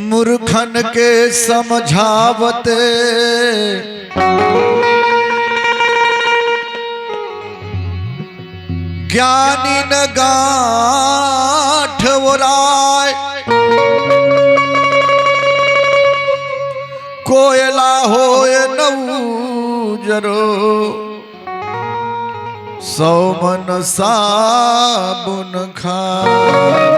मूर्खन के समझावते ज्ञानी न गांठ ओराय। कोयला होए नौजरो सौ मन साबुन खाए।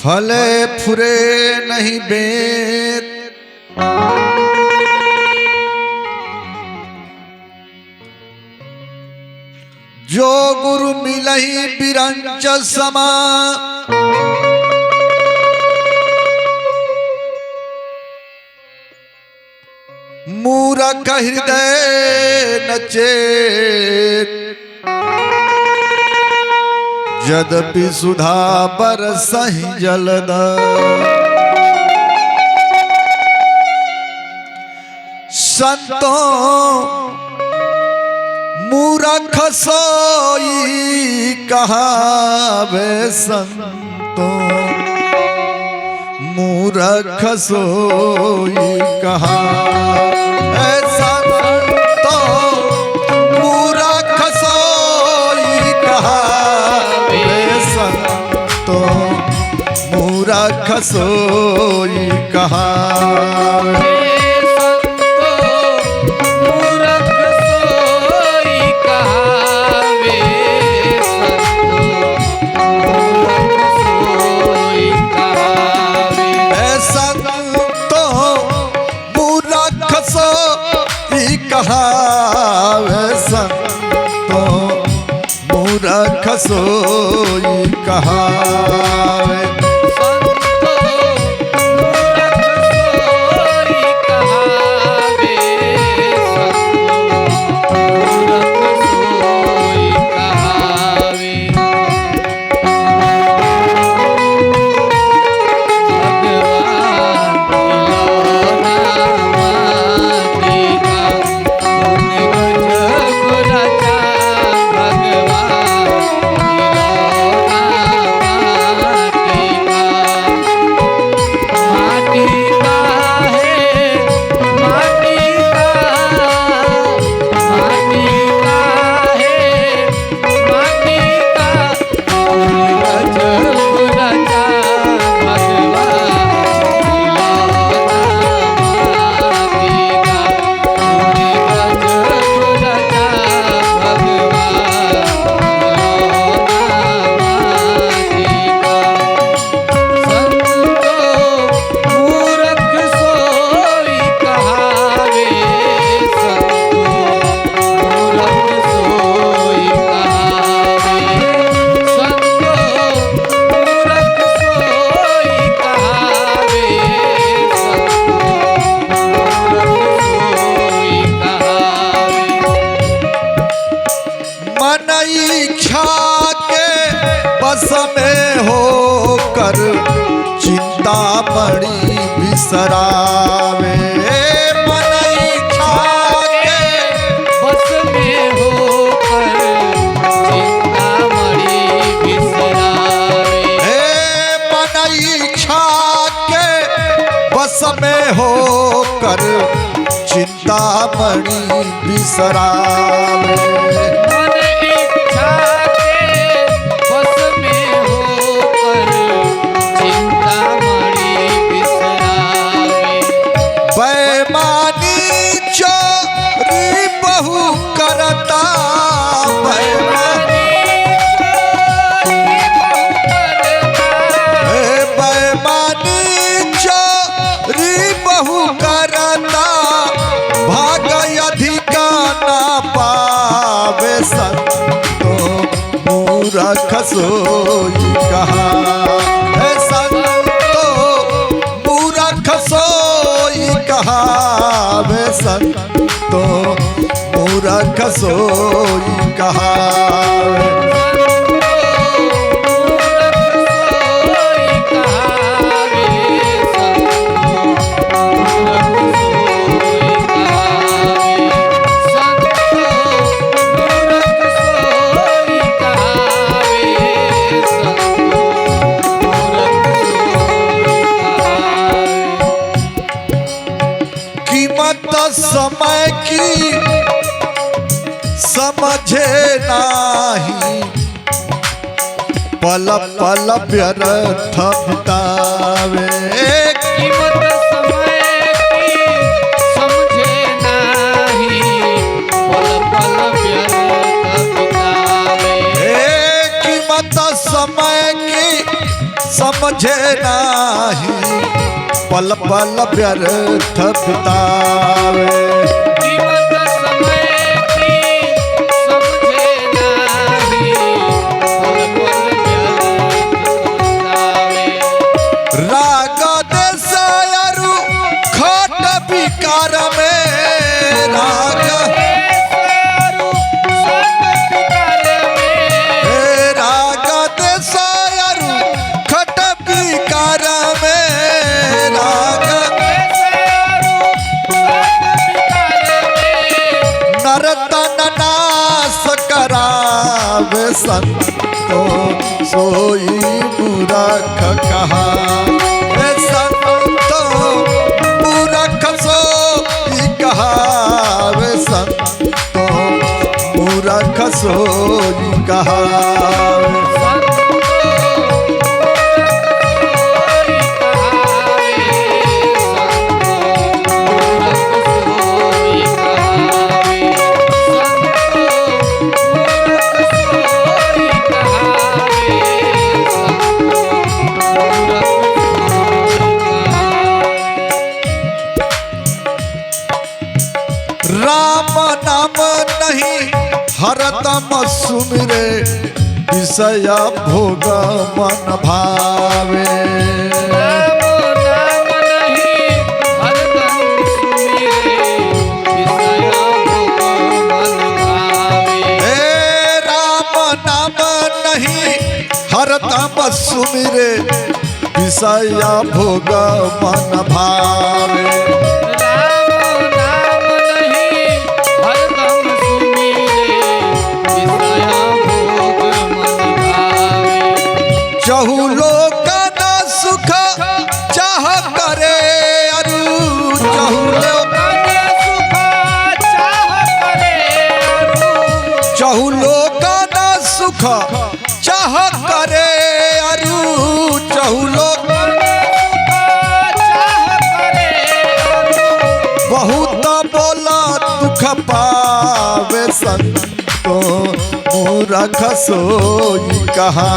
फले फुरे नहीं बेत जो गुरु मिलहि बिरंच समा। मूरख हृदय न चेत यद्यपि सुधा बरसहि जलद। संतों मूरख सोई कहावे। संतों मूरख सोई कहावे। संतों मूरख सोई कहावे। संतों मूरख सोई कहावे। संतों मूरख सोई कहावे। बस में होकर चिंता बड़ी बिसरावे। मन इच्छा के बस में होकर चिंता बड़ी बिसरावे। मन इच्छा के बस में होकर चिंता बड़ी बिसरावे। मूरख सोई कहावे। संतों मूरख सोई कहावे। संतों मूरख सोई कहावे। Thank you. नाही पल पल व्यर्थ बितावे कीमत समय की समझे नाही पल पल व्यर्थ बितावे कीमत समय की समझे नाही पल पल व्यर्थ बितावे कीमत समय की समझे नाही पल पल व्यर्थ बितावे राग देसायरु खोट विकार में राग राग देसायरु खट विकार में राग नरतन नाश करावे संतो सोई मूरख कहा हे संतो मूरख सोई कहा वे संतो मूरख सोई कहा राम नाम नहीं हरदम सुमिरे विषय भोग मन भावे राम नाम नहीं हरदम सुमिरे विषय भोग मन भावे हे राम नाम नहीं हरदम सुमिरे विषय भोग मन भावे चहु लोक न सुख चाह करे अरु चहु लोक चहु लोक न सुख चाह करे अरु चहु लोक बहुत बोला दुख पावे संतो मूरख सोई कहा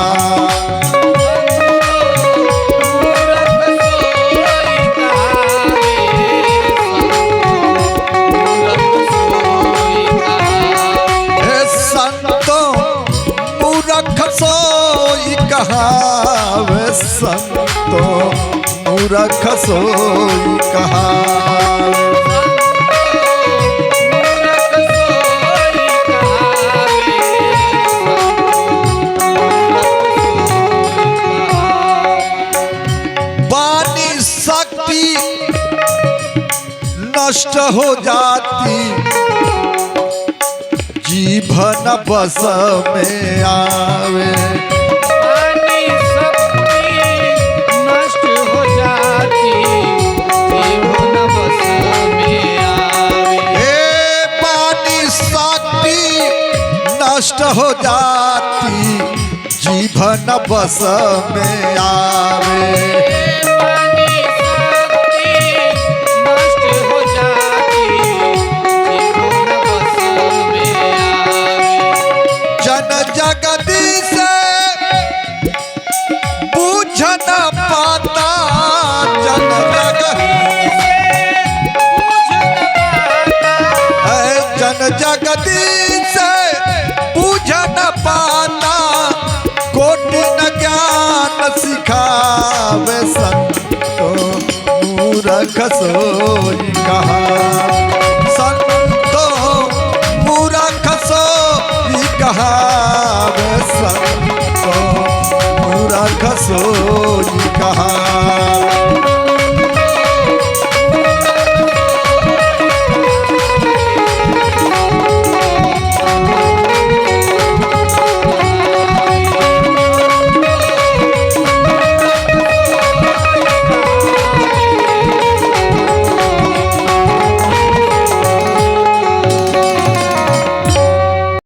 सोई कहावे संतो मूरख सोई कहावे वाणी शक्ति नष्ट हो जाती जीवन बस में आवे वाणी शक्ति नष्ट हो जाती जीवन बस में आवे हे वाणी शक्ति नष्ट हो जाती जीवन बस में आवे जगदीश बूझ न पाता जन जगदीश बूझ न पाता कोटि न ज्ञान सिखावे संतो मूरख सोई कहा संतो मूरख सोई कहा संतो मूरख सोई कहा